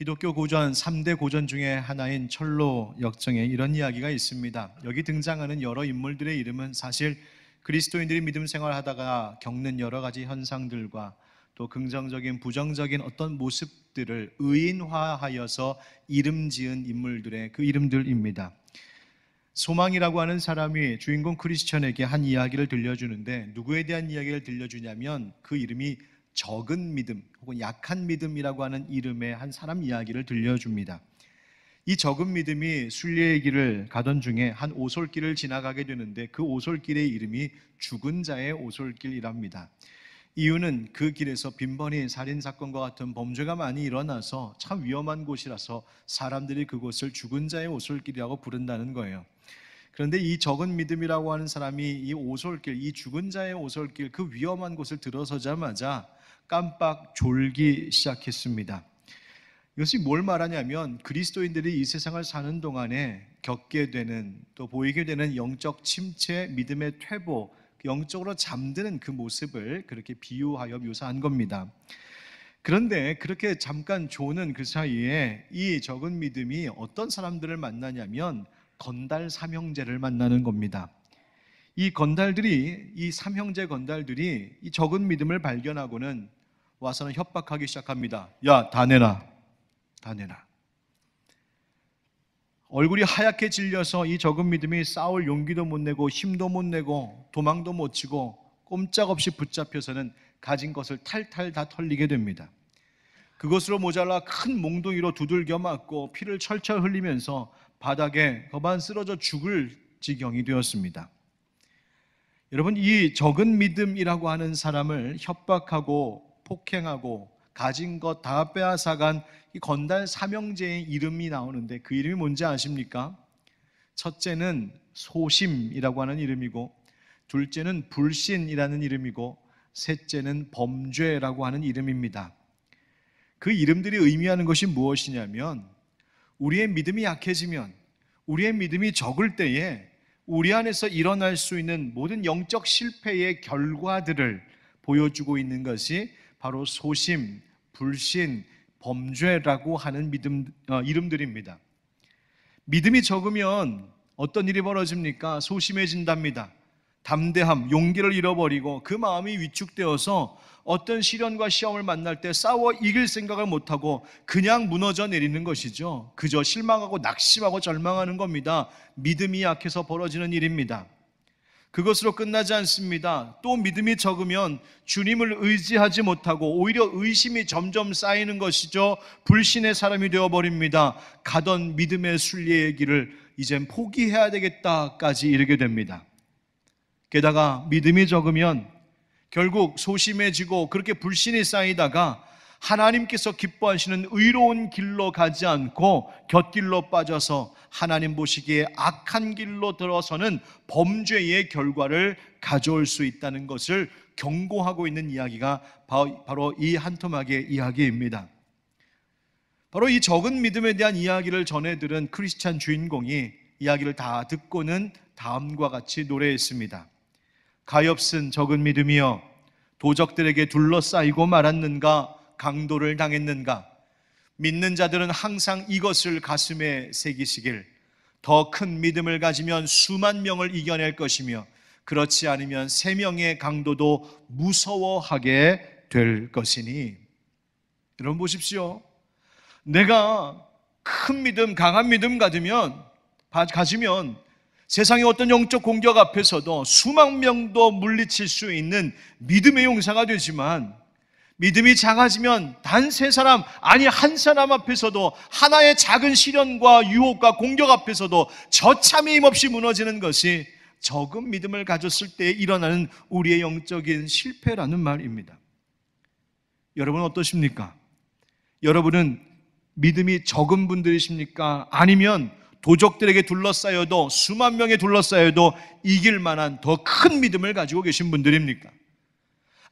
기독교 고전 3대 고전 중에 하나인 철로 역정에 이런 이야기가 있습니다. 여기 등장하는 여러 인물들의 이름은 사실 그리스도인들이 믿음 생활하다가 겪는 여러 가지 현상들과 또 긍정적인 부정적인 어떤 모습들을 의인화하여서 이름 지은 인물들의 그 이름들입니다. 소망이라고 하는 사람이 주인공 크리스천에게 한 이야기를 들려주는데, 누구에 대한 이야기를 들려주냐면 그 이름이 적은 믿음 혹은 약한 믿음이라고 하는 이름의 한 사람 이야기를 들려줍니다. 이 적은 믿음이 순례의 길을 가던 중에 한 오솔길을 지나가게 되는데, 그 오솔길의 이름이 죽은 자의 오솔길이랍니다. 이유는 그 길에서 빈번히 살인사건과 같은 범죄가 많이 일어나서 참 위험한 곳이라서 사람들이 그곳을 죽은 자의 오솔길이라고 부른다는 거예요. 그런데 이 적은 믿음이라고 하는 사람이 이 오솔길, 이 죽은 자의 오솔길, 그 위험한 곳을 들어서자마자 깜빡 졸기 시작했습니다. 이것이 뭘 말하냐면, 그리스도인들이 이 세상을 사는 동안에 겪게 되는, 또 보이게 되는 영적 침체, 믿음의 퇴보, 영적으로 잠드는 그 모습을 그렇게 비유하여 묘사한 겁니다. 그런데 그렇게 잠깐 조는 그 사이에 이 적은 믿음이 어떤 사람들을 만나냐면 건달 삼형제를 만나는 겁니다. 이 건달들이, 이 삼형제 건달들이 이 적은 믿음을 발견하고는 와서는 협박하기 시작합니다. 야, 다 내놔, 다 내놔. 얼굴이 하얗게 질려서 이 적은 믿음이 싸울 용기도 못 내고 힘도 못 내고 도망도 못 치고 꼼짝없이 붙잡혀서는 가진 것을 탈탈 다 털리게 됩니다. 그것으로 모자라 큰 몽둥이로 두들겨 맞고 피를 철철 흘리면서 바닥에 거반 쓰러져 죽을 지경이 되었습니다. 여러분, 이 적은 믿음이라고 하는 사람을 협박하고 폭행하고 가진 것 다 빼앗아간 이 건달 삼형제의 이름이 나오는데, 그 이름이 뭔지 아십니까? 첫째는 소심이라고 하는 이름이고, 둘째는 불신이라는 이름이고, 셋째는 범죄라고 하는 이름입니다. 그 이름들이 의미하는 것이 무엇이냐면, 우리의 믿음이 약해지면, 우리의 믿음이 적을 때에 우리 안에서 일어날 수 있는 모든 영적 실패의 결과들을 보여주고 있는 것이 바로 소심, 불신, 범죄라고 하는 이름들입니다. 믿음이 적으면 어떤 일이 벌어집니까? 소심해진답니다. 담대함, 용기를 잃어버리고 그 마음이 위축되어서 어떤 시련과 시험을 만날 때 싸워 이길 생각을 못하고 그냥 무너져 내리는 것이죠. 그저 실망하고 낙심하고 절망하는 겁니다. 믿음이 약해서 벌어지는 일입니다. 그것으로 끝나지 않습니다. 또 믿음이 적으면 주님을 의지하지 못하고 오히려 의심이 점점 쌓이는 것이죠. 불신의 사람이 되어버립니다. 가던 믿음의 순례의 길을 이젠 포기해야 되겠다까지 이르게 됩니다. 게다가 믿음이 적으면 결국 소심해지고 그렇게 불신이 쌓이다가 하나님께서 기뻐하시는 의로운 길로 가지 않고 곁길로 빠져서 하나님 보시기에 악한 길로 들어서는 범죄의 결과를 가져올 수 있다는 것을 경고하고 있는 이야기가 바로 이 한 토막의 이야기입니다. 바로 이 적은 믿음에 대한 이야기를 전해 들은 크리스찬 주인공이 이야기를 다 듣고는 다음과 같이 노래했습니다. 가엾은 적은 믿음이여, 도적들에게 둘러싸이고 말았는가, 강도를 당했는가. 믿는 자들은 항상 이것을 가슴에 새기시길. 더 큰 믿음을 가지면 수만 명을 이겨낼 것이며, 그렇지 않으면 3명의 강도도 무서워하게 될 것이니. 여러분 보십시오. 내가 큰 믿음, 강한 믿음 가지면 세상의 어떤 영적 공격 앞에서도 수만 명도 물리칠 수 있는 믿음의 용사가 되지만, 믿음이 작아지면 단 3사람, 아니 1사람 앞에서도, 하나의 작은 시련과 유혹과 공격 앞에서도 저참에 힘없이 무너지는 것이 적은 믿음을 가졌을 때 일어나는 우리의 영적인 실패라는 말입니다. 여러분은 어떠십니까? 여러분은 믿음이 적은 분들이십니까? 아니면 도적들에게 둘러싸여도, 수만 명에 둘러싸여도 이길 만한 더 큰 믿음을 가지고 계신 분들입니까?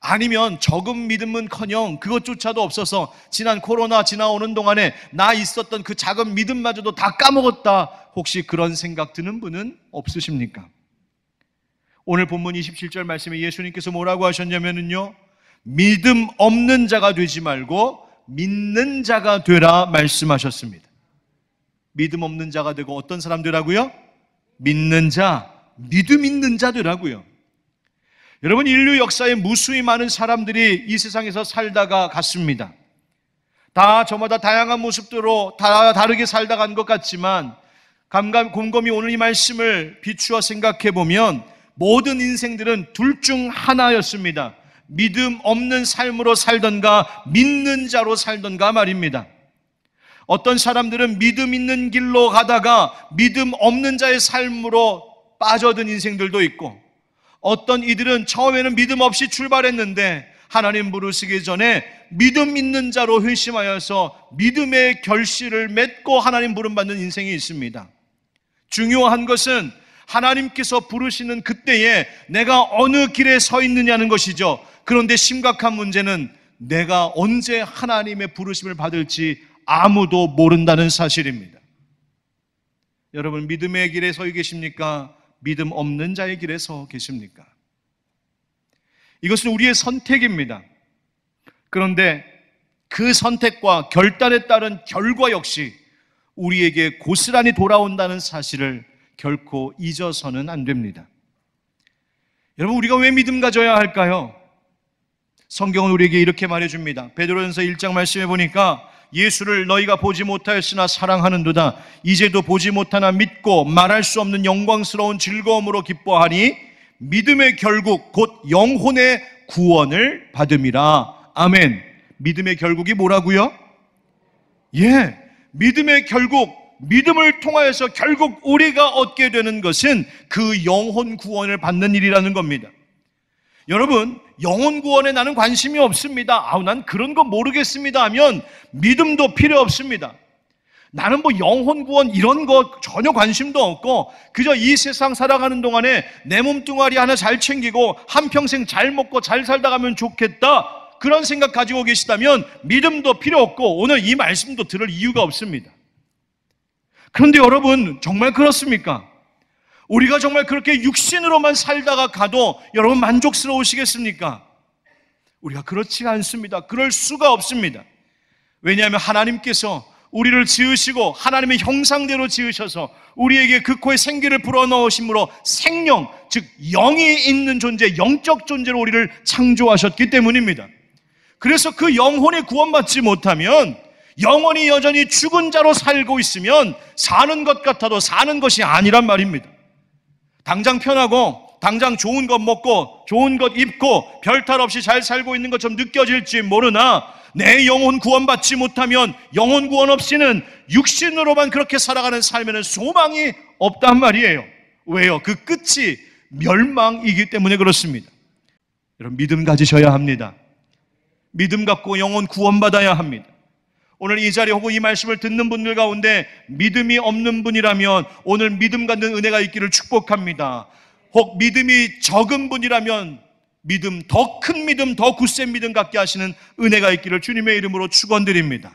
아니면 적은 믿음은커녕 그것조차도 없어서 지난 코로나 지나오는 동안에 나 있었던 그 작은 믿음마저도 다 까먹었다, 혹시 그런 생각 드는 분은 없으십니까? 오늘 본문 27절 말씀에 예수님께서 뭐라고 하셨냐면요, 믿음 없는 자가 되지 말고 믿는 자가 되라 말씀하셨습니다. 믿음 없는 자가 되고 어떤 사람 되라고요? 믿는 자, 믿음 있는 자 되라고요. 여러분, 인류 역사에 무수히 많은 사람들이 이 세상에서 살다가 갔습니다. 다 저마다 다양한 모습대로 다 다르게 살다 간 것 같지만 곰곰이 오늘 이 말씀을 비추어 생각해 보면 모든 인생들은 둘 중 하나였습니다. 믿음 없는 삶으로 살던가 믿는 자로 살던가 말입니다. 어떤 사람들은 믿음 있는 길로 가다가 믿음 없는 자의 삶으로 빠져든 인생들도 있고, 어떤 이들은 처음에는 믿음 없이 출발했는데 하나님 부르시기 전에 믿음 있는 자로 회심하여서 믿음의 결실을 맺고 하나님 부름받는 인생이 있습니다. 중요한 것은 하나님께서 부르시는 그때에 내가 어느 길에 서 있느냐는 것이죠. 그런데 심각한 문제는 내가 언제 하나님의 부르심을 받을지 아무도 모른다는 사실입니다. 여러분, 믿음의 길에 서 계십니까? 믿음 없는 자의 길에 서 계십니까? 이것은 우리의 선택입니다. 그런데 그 선택과 결단에 따른 결과 역시 우리에게 고스란히 돌아온다는 사실을 결코 잊어서는 안 됩니다. 여러분, 우리가 왜 믿음 가져야 할까요? 성경은 우리에게 이렇게 말해줍니다. 베드로전서 1장 말씀해 보니까 예수를 너희가 보지 못하였으나 사랑하는도다. 이제도 보지 못하나 믿고 말할 수 없는 영광스러운 즐거움으로 기뻐하니 믿음의 결국 곧 영혼의 구원을 받음이라. 아멘. 믿음의 결국이 뭐라고요? 믿음의 결국, 믿음을 통하여서 결국 우리가 얻게 되는 것은 그 영혼 구원을 받는 일이라는 겁니다. 여러분, 영혼 구원에 나는 관심이 없습니다. 난 그런 거 모르겠습니다 하면 믿음도 필요 없습니다. 나는 영혼 구원 이런 거 전혀 관심도 없고 그저 이 세상 살아가는 동안에 내 몸뚱아리 하나 잘 챙기고 한평생 잘 먹고 잘 살다 가면 좋겠다, 그런 생각 가지고 계시다면 믿음도 필요 없고 오늘 이 말씀도 들을 이유가 없습니다. 그런데 여러분, 정말 그렇습니까? 우리가 정말 그렇게 육신으로만 살다가 가도 여러분 만족스러우시겠습니까? 우리가 그렇지 않습니다. 그럴 수가 없습니다. 왜냐하면 하나님께서 우리를 지으시고 하나님의 형상대로 지으셔서 우리에게 그 코에 생기를 불어넣으심으로 생명, 즉 영이 있는 존재, 영적 존재로 우리를 창조하셨기 때문입니다. 그래서 그 영혼이 구원받지 못하면 영혼이 여전히 죽은 자로 살고 있으면 사는 것 같아도 사는 것이 아니란 말입니다. 당장 편하고 당장 좋은 것 먹고 좋은 것 입고 별탈 없이 잘 살고 있는 것처럼 느껴질지 모르나 내 영혼 구원받지 못하면 영혼 구원 없이는 육신으로만 그렇게 살아가는 삶에는 소망이 없단 말이에요. 왜요? 그 끝이 멸망이기 때문에 그렇습니다. 여러분, 믿음 가지셔야 합니다. 믿음 갖고 영혼 구원받아야 합니다. 오늘 이 자리 혹은 이 말씀을 듣는 분들 가운데 믿음이 없는 분이라면 오늘 믿음 갖는 은혜가 있기를 축복합니다. 혹 믿음이 적은 분이라면 믿음, 더 큰 믿음, 더 굳센 믿음 갖게 하시는 은혜가 있기를 주님의 이름으로 축원드립니다.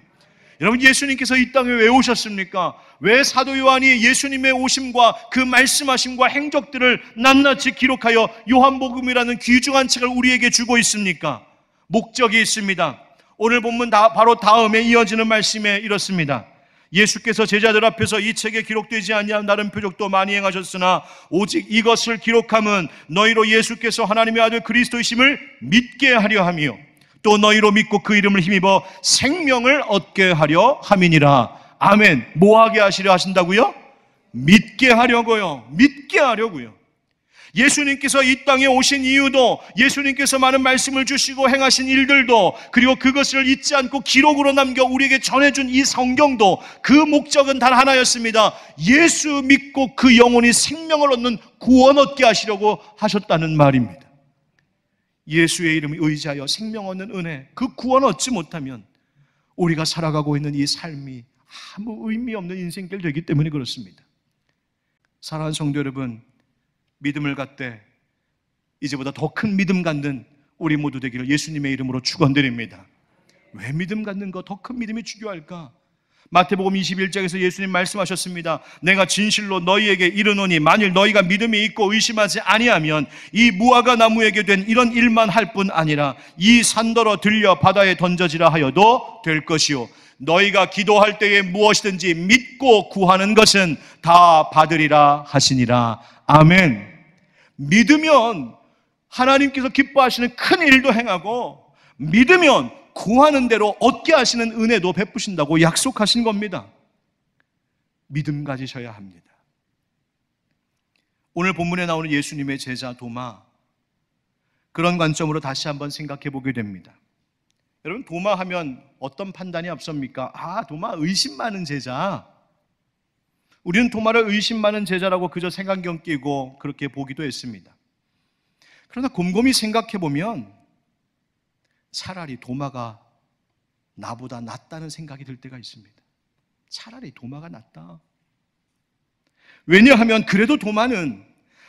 여러분, 예수님께서 이 땅에 왜 오셨습니까? 왜 사도 요한이 예수님의 오심과 그 말씀하심과 행적들을 낱낱이 기록하여 요한복음이라는 귀중한 책을 우리에게 주고 있습니까? 목적이 있습니다. 오늘 본문 바로 다음에 이어지는 말씀에 이렇습니다. 예수께서 제자들 앞에서 이 책에 기록되지 아니한 다른 표적도 많이 행하셨으나 오직 이것을 기록함은 너희로 예수께서 하나님의 아들 그리스도이심을 믿게 하려 함이요 또 너희로 믿고 그 이름을 힘입어 생명을 얻게 하려 함이니라. 아멘. 뭐하게 하시려 하신다고요? 믿게 하려고요. 믿게 하려고요. 예수님께서 이 땅에 오신 이유도, 예수님께서 많은 말씀을 주시고 행하신 일들도, 그리고 그것을 잊지 않고 기록으로 남겨 우리에게 전해준 이 성경도 그 목적은 단 하나였습니다. 예수 믿고 그 영혼이 생명을 얻는 구원 얻게 하시려고 하셨다는 말입니다. 예수의 이름을 의지하여 생명 얻는 은혜, 그 구원 얻지 못하면 우리가 살아가고 있는 이 삶이 아무 의미 없는 인생길 되기 때문에 그렇습니다. 사랑하는 성도 여러분, 믿음을 갖되 이제보다 더 큰 믿음 갖는 우리 모두 되기를 예수님의 이름으로 축원드립니다. 왜 믿음 갖는 거, 더 큰 믿음이 중요할까? 마태복음 21장에서 예수님 말씀하셨습니다. 내가 진실로 너희에게 이르노니 만일 너희가 믿음이 있고 의심하지 아니하면 이 무화과 나무에게 된 이런 일만 할 뿐 아니라 이 산더러 들려 바다에 던져지라 하여도 될 것이요 너희가 기도할 때에 무엇이든지 믿고 구하는 것은 다 받으리라 하시니라. 아멘. 믿으면 하나님께서 기뻐하시는 큰 일도 행하고, 믿으면 구하는 대로 얻게 하시는 은혜도 베푸신다고 약속하신 겁니다. 믿음 가지셔야 합니다. 오늘 본문에 나오는 예수님의 제자 도마, 그런 관점으로 다시 한번 생각해 보게 됩니다. 여러분, 도마 하면 어떤 판단이 앞섭니까? 도마 의심 많은 제자. 우리는 도마를 의심 많은 제자라고 그저 색안경 끼고 그렇게 보기도 했습니다. 그러나 곰곰이 생각해 보면 차라리 도마가 나보다 낫다는 생각이 들 때가 있습니다. 차라리 도마가 낫다. 왜냐하면 그래도 도마는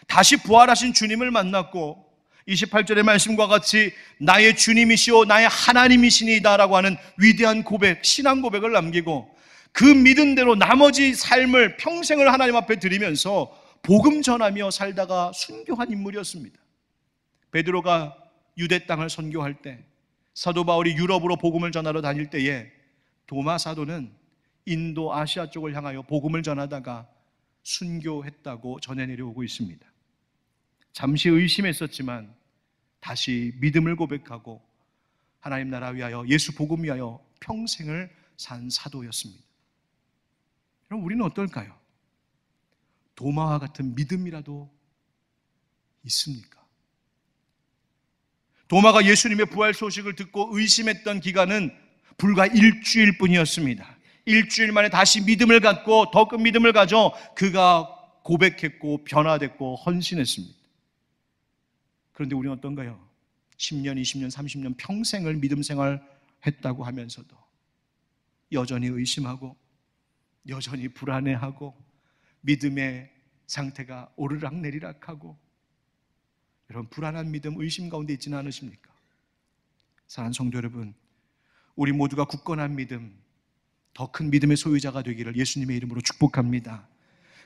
다시 부활하신 주님을 만났고 28절의 말씀과 같이 나의 주님이시오 나의 하나님이시니다라고 하는 위대한 고백, 신앙 고백을 남기고 그 믿은 대로 나머지 삶을, 평생을 하나님 앞에 드리면서 복음 전하며 살다가 순교한 인물이었습니다. 베드로가 유대 땅을 선교할 때, 사도 바울이 유럽으로 복음을 전하러 다닐 때에 도마 사도는 인도 아시아 쪽을 향하여 복음을 전하다가 순교했다고 전해 내려오고 있습니다. 잠시 의심했었지만 다시 믿음을 고백하고 하나님 나라 위하여, 예수 복음 위하여 평생을 산 사도였습니다. 그럼 우리는 어떨까요? 도마와 같은 믿음이라도 있습니까? 도마가 예수님의 부활 소식을 듣고 의심했던 기간은 불과 일주일 뿐이었습니다. 일주일 만에 다시 믿음을 갖고 더 큰 믿음을 가져 그가 고백했고 변화됐고 헌신했습니다. 그런데 우리는 어떤가요? 10년, 20년, 30년 평생을 믿음 생활했다고 하면서도 여전히 의심하고 여전히 불안해하고 믿음의 상태가 오르락내리락하고, 여러분, 불안한 믿음, 의심 가운데 있지는 않으십니까? 사랑하는 성도 여러분, 우리 모두가 굳건한 믿음, 더 큰 믿음의 소유자가 되기를 예수님의 이름으로 축복합니다.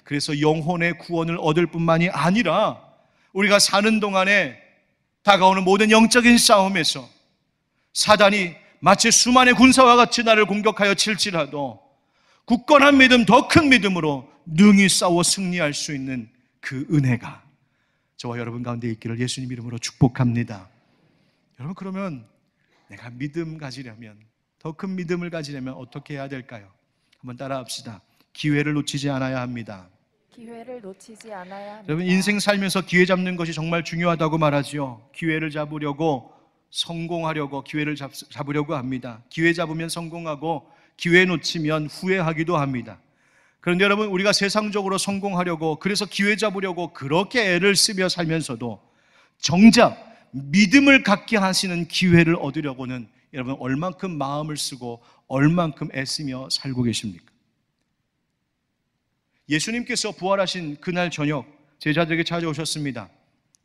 그래서 영혼의 구원을 얻을 뿐만이 아니라 우리가 사는 동안에 다가오는 모든 영적인 싸움에서 사단이 마치 수만의 군사와 같이 나를 공격하여 칠지라도 굳건한 믿음, 더 큰 믿음으로 능히 싸워 승리할 수 있는 그 은혜가 저와 여러분 가운데 있기를 예수님 이름으로 축복합니다. 여러분, 그러면 내가 믿음 가지려면, 더 큰 믿음을 가지려면 어떻게 해야 될까요? 한번 따라합시다. 기회를 놓치지 않아야 합니다. 기회를 놓치지 않아야 합니다. 여러분, 인생 살면서 기회 잡는 것이 정말 중요하다고 말하지요. 기회를 잡으려고, 성공하려고 기회를 잡으려고 합니다. 기회 잡으면 성공하고 기회 놓치면 후회하기도 합니다. 그런데 여러분, 우리가 세상적으로 성공하려고, 그래서 기회 잡으려고 그렇게 애를 쓰며 살면서도 정작 믿음을 갖게 하시는 기회를 얻으려고는 여러분 얼만큼 마음을 쓰고 얼만큼 애쓰며 살고 계십니까? 예수님께서 부활하신 그날 저녁 제자들에게 찾아오셨습니다.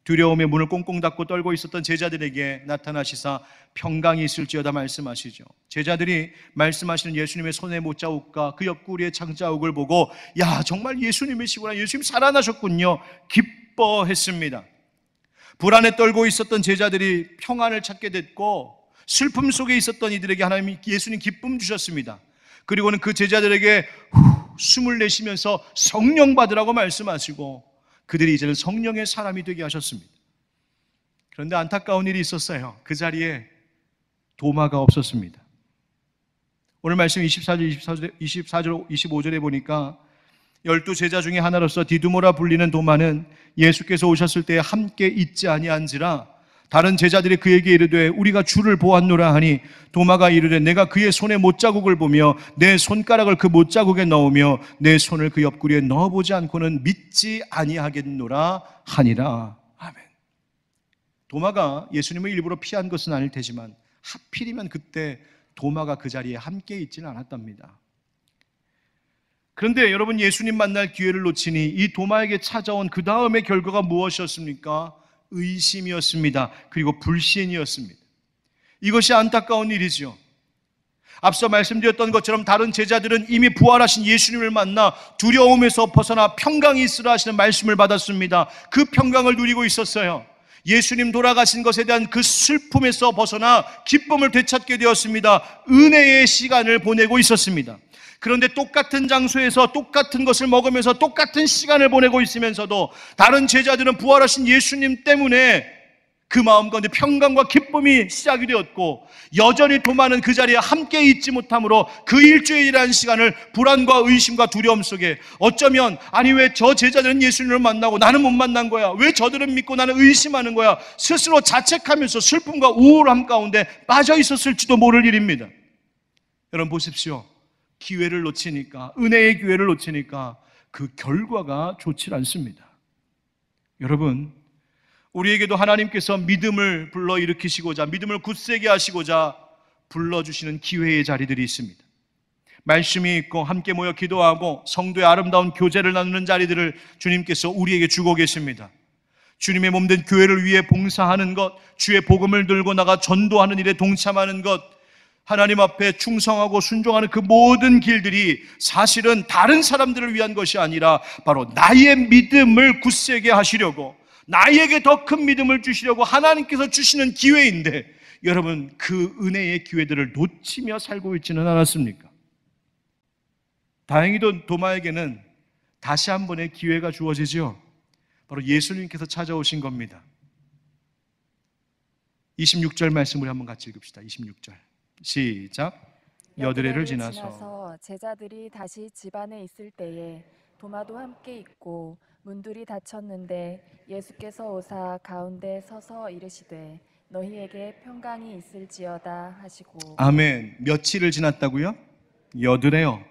두려움에 문을 꽁꽁 닫고 떨고 있었던 제자들에게 나타나시사 평강이 있을지어다 말씀하시죠. 제자들이 말씀하시는 예수님의 손의 못자국과 그 옆구리의 창자국을 보고 야, 정말 예수님이시구나, 예수님 살아나셨군요, 기뻐했습니다. 불안에 떨고 있었던 제자들이 평안을 찾게 됐고, 슬픔 속에 있었던 이들에게 하나님이, 예수님 기쁨 주셨습니다. 그리고는 그 제자들에게 숨을 내쉬면서 성령 받으라고 말씀하시고 그들이 이제는 성령의 사람이 되게 하셨습니다. 그런데 안타까운 일이 있었어요. 그 자리에 도마가 없었습니다. 오늘 말씀 24절, 25절에 보니까 12제자 중에 하나로서 디두모라 불리는 도마는 예수께서 오셨을 때에 함께 있지 아니한지라 다른 제자들이 그에게 이르되 우리가 주를 보았노라 하니 도마가 이르되 내가 그의 손에 못자국을 보며 내 손가락을 그 못자국에 넣으며 내 손을 그 옆구리에 넣어보지 않고는 믿지 아니하겠노라 하니라. 아멘. 도마가 예수님을 일부러 피한 것은 아닐 테지만 하필이면 그때 도마가 그 자리에 함께 있지는 않았답니다. 그런데 여러분, 예수님 만날 기회를 놓치니 이 도마에게 찾아온 그 다음의 결과가 무엇이었습니까? 의심이었습니다. 그리고 불신이었습니다. 이것이 안타까운 일이죠. 앞서 말씀드렸던 것처럼 다른 제자들은 이미 부활하신 예수님을 만나 두려움에서 벗어나 평강이 있으라 하시는 말씀을 받았습니다. 그 평강을 누리고 있었어요. 예수님 돌아가신 것에 대한 그 슬픔에서 벗어나 기쁨을 되찾게 되었습니다. 은혜의 시간을 보내고 있었습니다. 그런데 똑같은 장소에서 똑같은 것을 먹으면서 똑같은 시간을 보내고 있으면서도 다른 제자들은 부활하신 예수님 때문에 그 마음 가운데 평강과 기쁨이 시작이 되었고, 여전히 도마는 그 자리에 함께 있지 못함으로 그 일주일이라는 시간을 불안과 의심과 두려움 속에, 어쩌면 아니 왜 저 제자들은 예수님을 만나고 나는 못 만난 거야, 왜 저들은 믿고 나는 의심하는 거야, 스스로 자책하면서 슬픔과 우울함 가운데 빠져 있었을지도 모를 일입니다. 여러분 보십시오. 기회를 놓치니까, 은혜의 기회를 놓치니까 그 결과가 좋지 않습니다. 여러분, 우리에게도 하나님께서 믿음을 불러일으키시고자, 믿음을 굳세게 하시고자 불러주시는 기회의 자리들이 있습니다. 말씀이 있고 함께 모여 기도하고 성도의 아름다운 교제를 나누는 자리들을 주님께서 우리에게 주고 계십니다. 주님의 몸된 교회를 위해 봉사하는 것, 주의 복음을 들고 나가 전도하는 일에 동참하는 것, 하나님 앞에 충성하고 순종하는 그 모든 길들이 사실은 다른 사람들을 위한 것이 아니라 바로 나의 믿음을 굳세게 하시려고, 나에게 더 큰 믿음을 주시려고 하나님께서 주시는 기회인데, 여러분 그 은혜의 기회들을 놓치며 살고 있지는 않았습니까? 다행히도 도마에게는 다시 한 번의 기회가 주어지죠. 바로 예수님께서 찾아오신 겁니다. 26절 말씀을 한번 같이 읽읍시다. 26절 시작. 여드레를 지나서 제자들이 다시 집 안에 있을 때에 도마도 함께 있고 문들이 닫혔는데 예수께서 오사 가운데 서서 이르시되 너희에게 평강이 있을지어다 하시고. 아멘. 며칠을 지났다고요? 여드레요.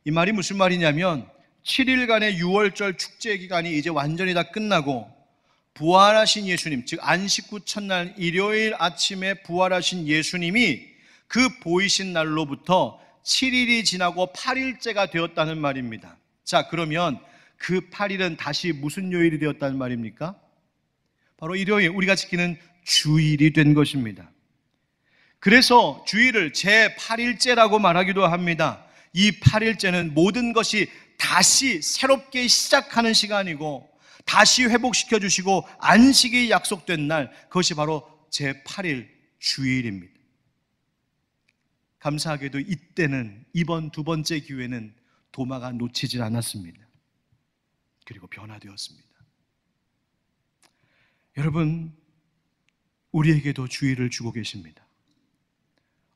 이 말이 무슨 말이냐면 7일간의 6월절 축제 기간이 이제 완전히 다 끝나고 부활하신 예수님, 즉 안식 후 첫날 일요일 아침에 부활하신 예수님이 그 보이신 날로부터 7일이 지나고 8일째가 되었다는 말입니다. 자, 그러면 그 8일은 다시 무슨 요일이 되었다는 말입니까? 바로 일요일, 우리가 지키는 주일이 된 것입니다. 그래서 주일을 제8일째라고 말하기도 합니다. 이 8일째는 모든 것이 다시 새롭게 시작하는 시간이고, 다시 회복시켜 주시고 안식이 약속된 날, 그것이 바로 제8일 주일입니다. 감사하게도 이때는, 이번 두 번째 기회는 도마가 놓치질 않았습니다. 그리고 변화되었습니다. 여러분, 우리에게도 주일을 주고 계십니다.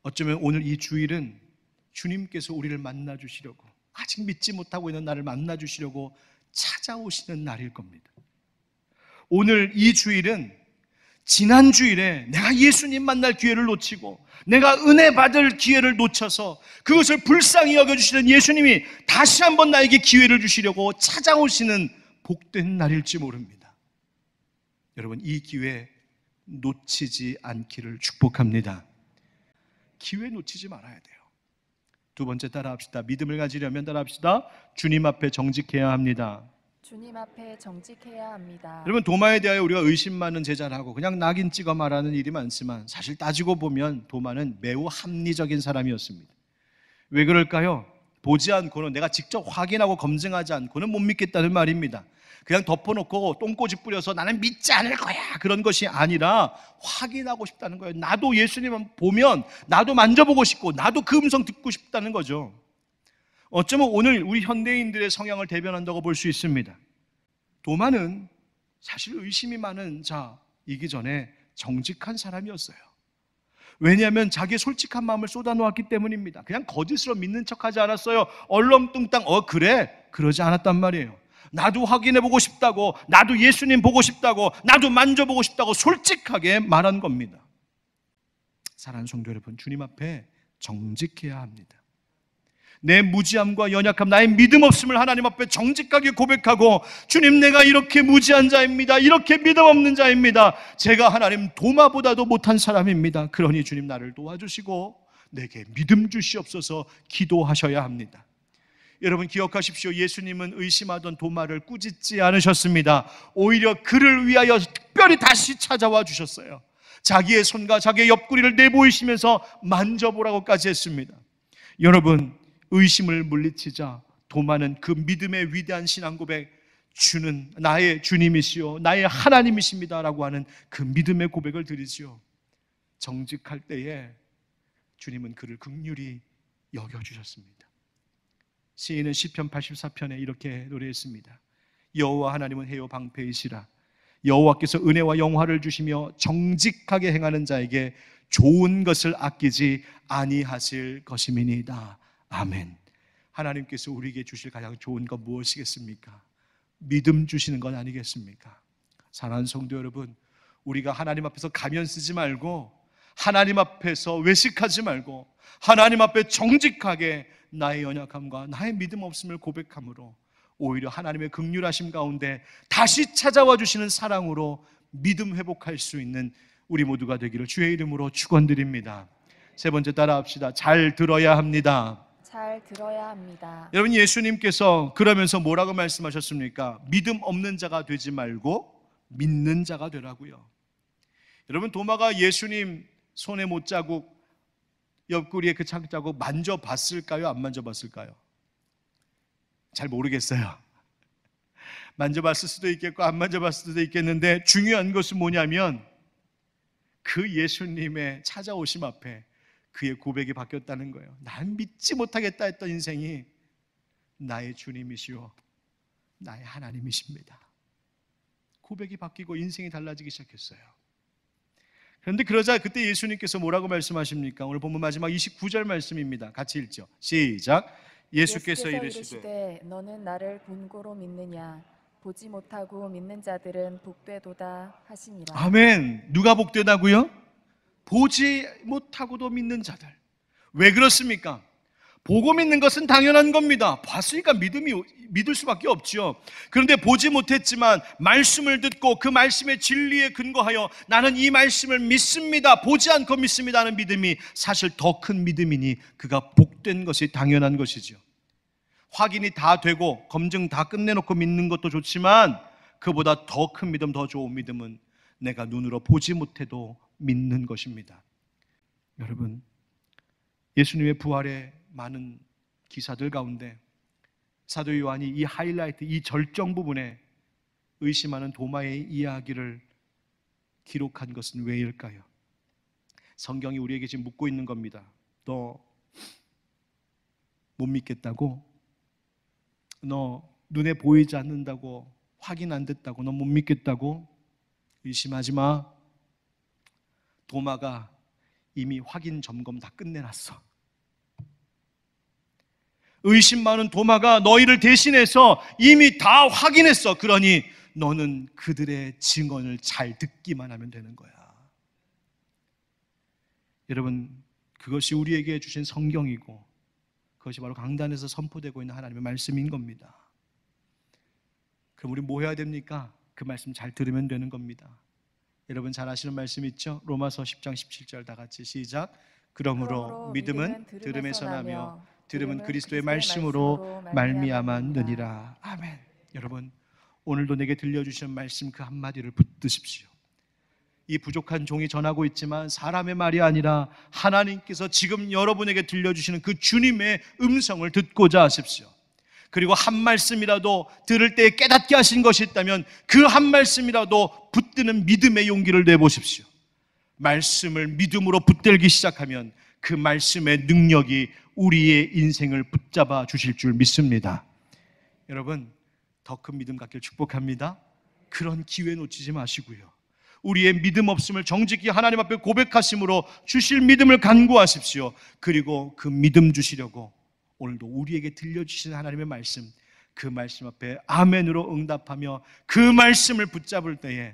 어쩌면 오늘 이 주일은 주님께서 우리를 만나주시려고, 아직 믿지 못하고 있는 나를 만나주시려고 찾아오시는 날일 겁니다. 오늘 이 주일은 지난 주일에 내가 예수님 만날 기회를 놓치고 내가 은혜 받을 기회를 놓쳐서 그것을 불쌍히 여겨주시는 예수님이 다시 한번 나에게 기회를 주시려고 찾아오시는 복된 날일지 모릅니다. 여러분, 이 기회 놓치지 않기를 축복합니다. 기회 놓치지 말아야 돼요. 두 번째 따라합시다. 믿음을 가지려면 따라합시다. 주님 앞에 정직해야 합니다. 주님 앞에 정직해야 합니다. 여러분, 도마에 대하여 우리가 의심 많은 제자를 하고 그냥 낙인 찍어 말하는 일이 많지만, 사실 따지고 보면 도마는 매우 합리적인 사람이었습니다. 왜 그럴까요? 보지 않고는, 내가 직접 확인하고 검증하지 않고는 못 믿겠다는 말입니다. 그냥 덮어놓고 똥꼬집 뿌려서 나는 믿지 않을 거야, 그런 것이 아니라 확인하고 싶다는 거예요. 나도 예수님 보면 나도 만져보고 싶고 나도 그 음성 듣고 싶다는 거죠. 어쩌면 오늘 우리 현대인들의 성향을 대변한다고 볼 수 있습니다. 도마는 사실 의심이 많은 자이기 전에 정직한 사람이었어요. 왜냐하면 자기의 솔직한 마음을 쏟아놓았기 때문입니다. 그냥 거짓으로 믿는 척하지 않았어요. 얼렁뚱땅 그래? 그러지 않았단 말이에요. 나도 확인해보고 싶다고, 나도 예수님 보고 싶다고, 나도 만져보고 싶다고 솔직하게 말한 겁니다. 사랑하는 성도 여러분, 주님 앞에 정직해야 합니다. 내 무지함과 연약함, 나의 믿음 없음을 하나님 앞에 정직하게 고백하고, 주님, 내가 이렇게 무지한 자입니다. 이렇게 믿음 없는 자입니다. 제가 하나님 도마보다도 못한 사람입니다. 그러니 주님 나를 도와주시고 내게 믿음 주시옵소서 기도하셔야 합니다. 여러분 기억하십시오. 예수님은 의심하던 도마를 꾸짖지 않으셨습니다. 오히려 그를 위하여 특별히 다시 찾아와 주셨어요. 자기의 손과 자기의 옆구리를 내보이시면서 만져보라고까지 했습니다. 여러분, 의심을 물리치자 도마는 그 믿음의 위대한 신앙 고백, 주는 나의 주님이시요 나의 하나님이십니다 라고 하는 그 믿음의 고백을 드리지요. 정직할 때에 주님은 그를 긍휼히 여겨주셨습니다. 시인은 시편 84편에 이렇게 노래했습니다. 여호와 하나님은 해요 방패이시라. 여호와께서 은혜와 영화를 주시며 정직하게 행하는 자에게 좋은 것을 아끼지 아니하실 것임이니이다. 아멘. 하나님께서 우리에게 주실 가장 좋은 것 무엇이겠습니까? 믿음 주시는 것 아니겠습니까? 사랑하는 성도 여러분, 우리가 하나님 앞에서 가면 쓰지 말고, 하나님 앞에서 외식하지 말고, 하나님 앞에 정직하게 나의 연약함과 나의 믿음 없음을 고백함으로 오히려 하나님의 긍휼하심 가운데 다시 찾아와 주시는 사랑으로 믿음 회복할 수 있는 우리 모두가 되기를 주의 이름으로 축원드립니다. 세 번째 따라합시다. 잘 들어야 합니다. 잘 들어야 합니다. 여러분, 예수님께서 그러면서 뭐라고 말씀하셨습니까? 믿음 없는 자가 되지 말고 믿는 자가 되라고요. 여러분, 도마가 예수님 손에 못자국, 옆구리에 그 창자국 만져봤을까요? 안 만져봤을까요? 잘 모르겠어요. 만져봤을 수도 있겠고 안 만져봤을 수도 있겠는데, 중요한 것은 뭐냐면 그 예수님의 찾아오심 앞에 그의 고백이 바뀌었다는 거예요. 난 믿지 못하겠다 했던 인생이 나의 주님이시오 나의 하나님이십니다. 고백이 바뀌고 인생이 달라지기 시작했어요. 그런데 그러자 그때 예수님께서 뭐라고 말씀하십니까? 오늘 본문 마지막 29절 말씀입니다. 같이 읽죠. 시작. 예수께서 이르시되 너는 나를 본고로 믿느냐? 보지 못하고 믿는 자들은 복되도다 하시니라. 아멘. 누가 복되다고요? 보지 못하고도 믿는 자들. 왜 그렇습니까? 보고 믿는 것은 당연한 겁니다. 봤으니까 믿을 수밖에 없죠. 그런데 보지 못했지만 말씀을 듣고 그 말씀의 진리에 근거하여 나는 이 말씀을 믿습니다, 보지 않고 믿습니다 하는 믿음이 사실 더 큰 믿음이니 그가 복된 것이 당연한 것이죠. 확인이 다 되고 검증 다 끝내놓고 믿는 것도 좋지만 그보다 더 큰 믿음, 더 좋은 믿음은 내가 눈으로 보지 못해도 믿는 것입니다. 여러분, 예수님의 부활의 많은 기사들 가운데 사도 요한이 이 하이라이트, 이 절정 부분에 의심하는 도마의 이야기를 기록한 것은 왜일까요? 성경이 우리에게 지금 묻고 있는 겁니다. 너 못 믿겠다고? 너 눈에 보이지 않는다고, 확인 안 됐다고, 너 못 믿겠다고? 의심하지 마. 도마가 이미 확인 점검 다 끝내놨어. 의심 많은 도마가 너희를 대신해서 이미 다 확인했어. 그러니 너는 그들의 증언을 잘 듣기만 하면 되는 거야. 여러분, 그것이 우리에게 주신 성경이고 그것이 바로 강단에서 선포되고 있는 하나님의 말씀인 겁니다. 그럼 우리 뭐 해야 됩니까? 그 말씀 잘 들으면 되는 겁니다. 여러분 잘 아시는 말씀 있죠? 로마서 10장 17절 다 같이 시작. 그러므로 믿음은 들음에서 나며 들음은 그리스도의 말씀으로 말미암았느니라. 아멘. 여러분, 오늘도 내게 들려주시는 말씀 그 한마디를 붙드십시오. 이 부족한 종이 전하고 있지만 사람의 말이 아니라 하나님께서 지금 여러분에게 들려주시는 그 주님의 음성을 듣고자 하십시오. 그리고 한 말씀이라도 들을 때 깨닫게 하신 것이 있다면 그 한 말씀이라도 붙드는 믿음의 용기를 내보십시오. 말씀을 믿음으로 붙들기 시작하면 그 말씀의 능력이 우리의 인생을 붙잡아 주실 줄 믿습니다. 여러분, 더 큰 믿음 갖길 축복합니다. 그런 기회 놓치지 마시고요, 우리의 믿음 없음을 정직히 하나님 앞에 고백하심으로 주실 믿음을 간구하십시오. 그리고 그 믿음 주시려고 오늘도 우리에게 들려주신 하나님의 말씀, 그 말씀 앞에 아멘으로 응답하며 그 말씀을 붙잡을 때에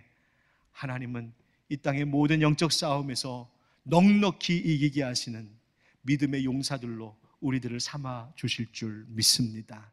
하나님은 이 땅의 모든 영적 싸움에서 넉넉히 이기게 하시는 믿음의 용사들로 우리들을 삼아 주실 줄 믿습니다.